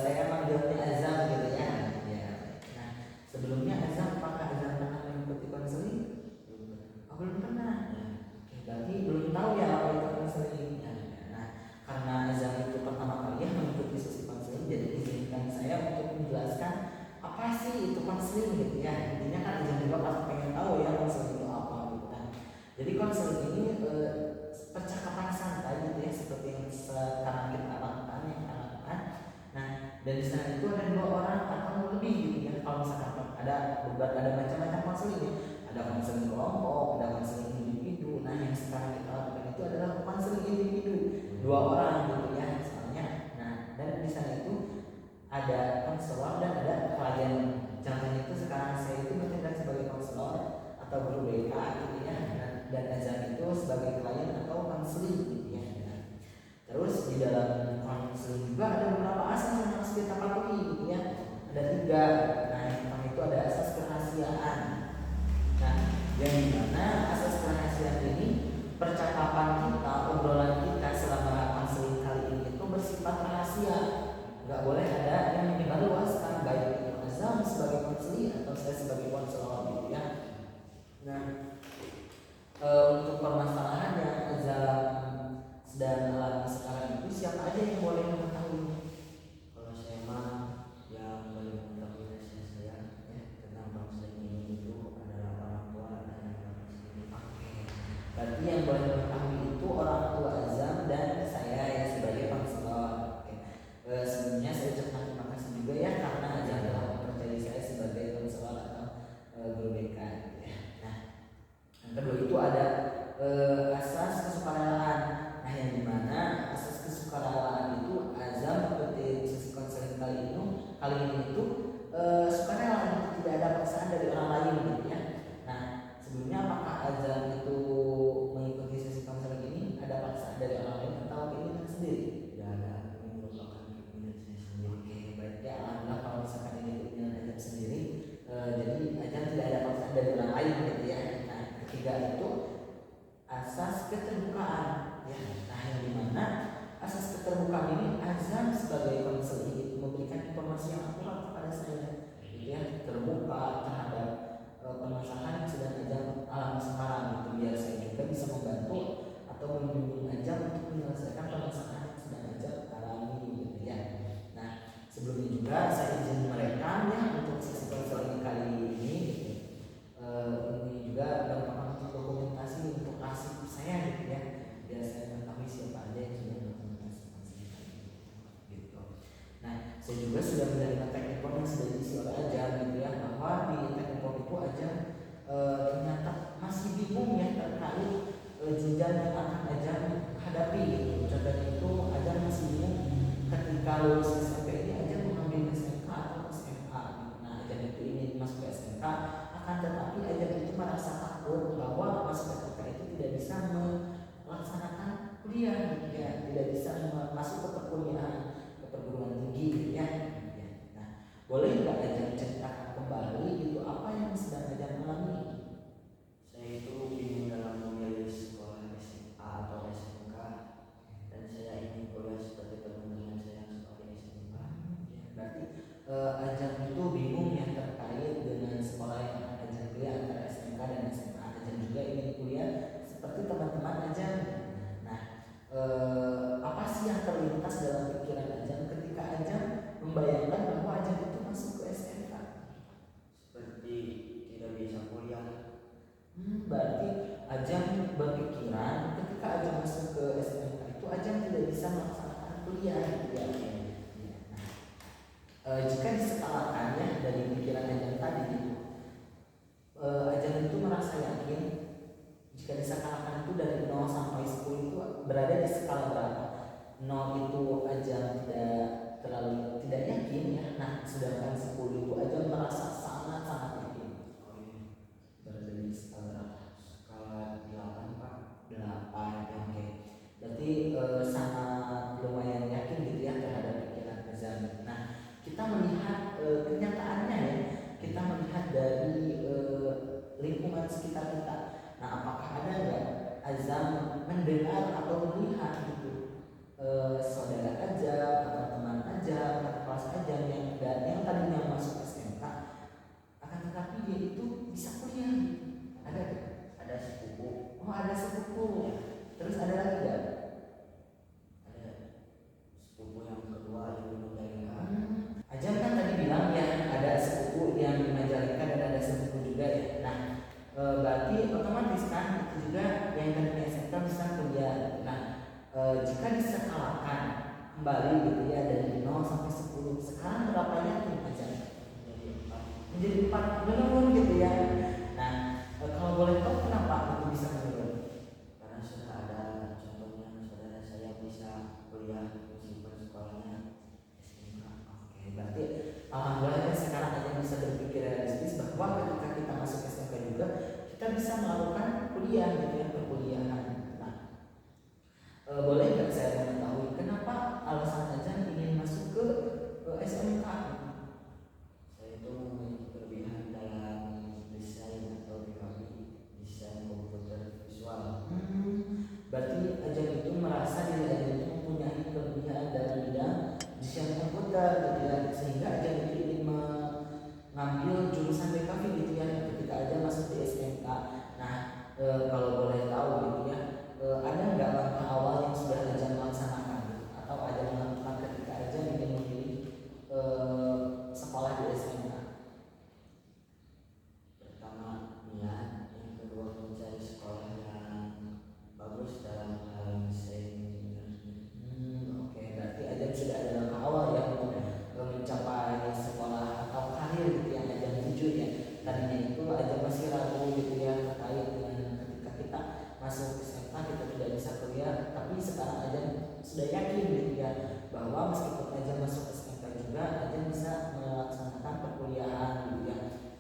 saya manggilnya Azam gitu ya. Ya. Nah, sebelumnya Azam, apakah Azam pernah mengikuti konseling? Belum pernah. Ya. Oke, berarti belum tahu ya apa itu konseling. Ya. Nah, karena Azam itu pertama kali ya mengikuti sesi konseling, jadi izinkan saya untuk menjelaskan apa sih itu konseling gitu ya. Intinya kan Azam juga pasti pengen tahu ya konseling itu apa gitu kan. Jadi konseling ini percakapan santai gitu ya, seperti yang sekarang kita lakukan yang kita lakukan. Nah, dan di sana itu ada 2 orang atau lebih gitu ya. Kalau misalkan ada macam-macam konseling ya. Ada konseling kelompok, ada konseling individu. Nah, yang sekarang kita lakukan itu adalah konseling individu, 2 orang gitu ya misalnya. Nah, dan di sana itu ada konselor dan ada klien. Contohnya itu sekarang saya itu bertindak sebagai konselor atau guru BK gitu ya. Dan Azam itu sebagai klien atau konseling gitu ya. Nah, terus di dalam konseling juga ada beberapa asas yang harus kita patuhi gitu ya. Ada 3. Nah, yang pertama itu ada asas kerahasiaan. Nah, yang dimana asas kerahasiaan ini percakapan kita, obrolan kita selama konseling kali ini itu bersifat rahasia. Nggak boleh ada yang menyebarluaskan, baik itu Azam sebagai konseling atau saya sebagai konselor gitu ya. Nah, untuk permasalahan yang Azam sedang alami sekarang itu siapa aja yang boleh mengetahui? Kalau saya mah yang boleh mengetahui rahasia saya ya tentang konseling ini itu adalah orang tua dan anak sendiri. Berarti yang boleh mengetahui itu orang tua Azam dan saya ya sebagai konselor. Sebelumnya saya ucapkan terima kasih juga ya karena Azam telah mempercayai saya sebagai konselor atau guru BK gitu ya. Nah, yang kedua itu ada asas kesukarelaan. Nah, yang dimana asas kesukarelaan itu Azam seperti sesi konseling kali ini itu sukarela, itu tidak ada paksaan dari orang lain gitu ya. Nah, sebelumnya apakah Azam itu mengikuti sesi konseling ini ada paksaan dari orang lain atau keinginan sendiri? Tidak ada, ini merupakan keinginan saya sendiri. Oke, baik ya, alhamdulillah kalau misalkan ini keinginan Azam sendiri. Jadi Azam tidak ada paksaan dari orang lain gitu ya. Nah, ketiga itu asas keterbukaan ya. Nah, yang dimana asas keterbukaan ini Azam sebagai konseling itu memberikan informasi yang akurat kepada saya gitu ya, terbuka terhadap permasalahan yang sedang Azam alami sekarang gitu, biar saya juga bisa membantu atau membimbing Azam untuk menyelesaikan permasalahan yang sedang Azam alami gitu ya. Nah, sebelumnya juga saya izin merekam ya untuk sesi konseling kali ini gitu. Ini juga merupakan dokumentasi untuk arsip saya gitu ya, biar saya mengetahui siapa aja yang sudah dokumentasi konseling gitu. Nah, saya juga sudah menerima teknikon yang sudah diisi oleh Azam gitu ya, bahwa di teknikon itu Azam ternyata masih bingung ya terkait jenjang yang akan Azam hadapi gitu. Contohnya itu Azam masih bingung ketika lulus SMP ini Azam mengambil SMK atau SMA gitu. Nah, Azam itu ingin masuk ke SMK, akan tetapi Azam itu merasa takut bahwa masuk SMK itu tidak bisa melaksanakan kuliah gitu ya, tidak bisa masuk ke perkuliahan, ke perguruan tinggi gitu ya. Nah, boleh nggak Azam ceritakan kembali gitu apa yang sedang Azam alami? Saya itu bingung dalam memilih sekolah SMA atau SMK dan saya ingin kuliah seperti teman-teman saya yang sekolah di SMA. Berarti Azam itu bingung ya terkait dengan sekolah yang akan Azam kuliah antara SMK dan SMA. Azam juga ingin kuliah seperti teman-teman Azam. Nah, apa sih yang terlintas dalam pikiran Azam ketika Azam membayangkan bahwa Azam itu masuk ke SMK? Seperti tidak bisa kuliah. Berarti Azam berpikiran ketika Azam masuk ke SMK itu Azam tidak bisa melaksanakan kuliah gitu ya. Nah, jika diskalakan kembali gitu ya dari 0 sampai 10. Sekarang berapa yakin aja? Menjadi 4 menurun gitu ya. Nah, kalau boleh tahu kenapa itu bisa menurun? Karena sudah ada contohnya saudara saya bisa kuliah meskipun sekolahnya SMK. Oke, berarti alhamdulillah ya sekarang aja bisa berpikir realistis bahwa ketika kita masuk SMK juga kita bisa melakukan kuliah gitu ya, perkuliahan. Nah, boleh nggak saya mengetahui kenapa alasan aja ingin masuk ke SMK? Saya itu memiliki kelebihan dalam desain atau BKB, desain komputer visual. Berarti aja itu merasa diri aja itu mempunyai kelebihan dalam bidang desain komputer gitu ya, sehingga aja itu ingin mengambil jurusan BKV gitu ya ketika aja masuk di SMK. Nah, kalau boleh tahu gitu ya, ada nggak langkah awal yang sudah aja melaksanakan gitu, atau aja melakukan ketika aja ingin memilih sekolah di SMK? Pertama niat, yang kedua mencari sekolah yang bagus dalam hal desain. Oke, berarti aja sudah ada langkah awal ya untuk mencapai sekolah atau karir gitu yang aja tuju ya. Tadinya itu aja masih ragu gitu ya terkait dengan ketika kita masuk SMK kita tidak bisa kuliah, tapi sekarang aja sudah yakin gitu ya bahwa meskipun aja masuk SMK juga aja bisa melaksanakan perkuliahan gitu ya.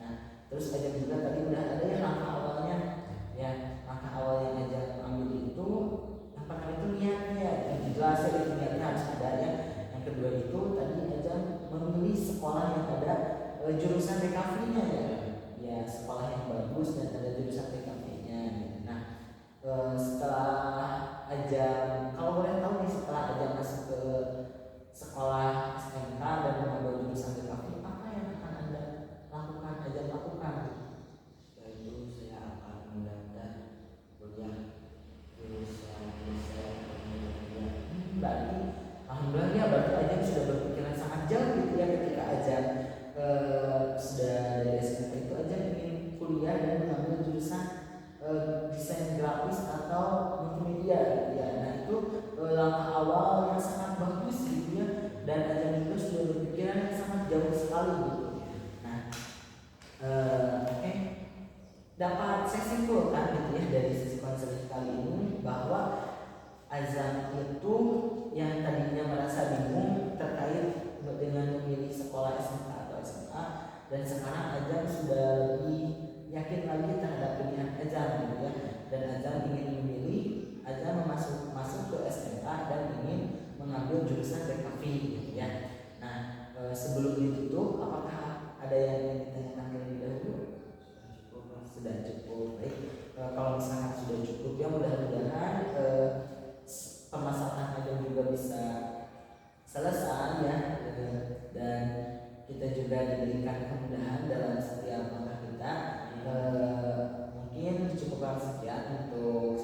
Nah, terus aja juga tadi udah ada ya langkah awalnya ya, langkah awal yang aja ambil itu yang pertama itu niatnya, yang jelas ya itu niatnya harus ada ya. Yang kedua itu tadi aja memilih sekolah yang ada jurusan BKV-nya ya, sekolah yang bagus dan ada jurusan BKV-nya. Nah, setelah aja kalau boleh tahu nih setelah aja masuk ke sekolah SMK dan mengambil jurusan BKV, apa yang akan anda lakukan aja lakukan? Setelah itu saya akan mendaftar kuliah jurusan desain komputer. Berarti alhamdulillah ya, berarti aja sudah berpikiran sangat jauh gitu ya ketika aja sudah dari SMK itu aja ingin kuliah dan mengambil jurusan desain grafis atau multimedia gitu ya. Nah itu langkah awal yang sangat bagus gitu ya, dan aja juga sudah berpikiran yang sangat jauh sekali gitu. Nah, oke. Dapat saya simpulkan gitu ya dari sesi konseling kali ini bahwa Azam itu yang tadinya merasa bingung terkait dengan memilih sekolah SMK atau SMA, dan sekarang Azam sudah lebih yakin lagi terhadap pilihan Azam gitu ya, dan Azam ingin memilih Azam masuk ke SMK dan ingin mengambil jurusan BKV gitu ya. Nah, sebelum ditutup apakah ada yang ingin ditanyakan terlebih dahulu? Sudah cukup. Baik, kalau misalnya sudah cukup ya mudah-mudahan permasalahan aja juga bisa selesai ya, dan kita juga diberikan kemudahan dalam setiap langkah kita. Mungkin cukuplah sekian untuk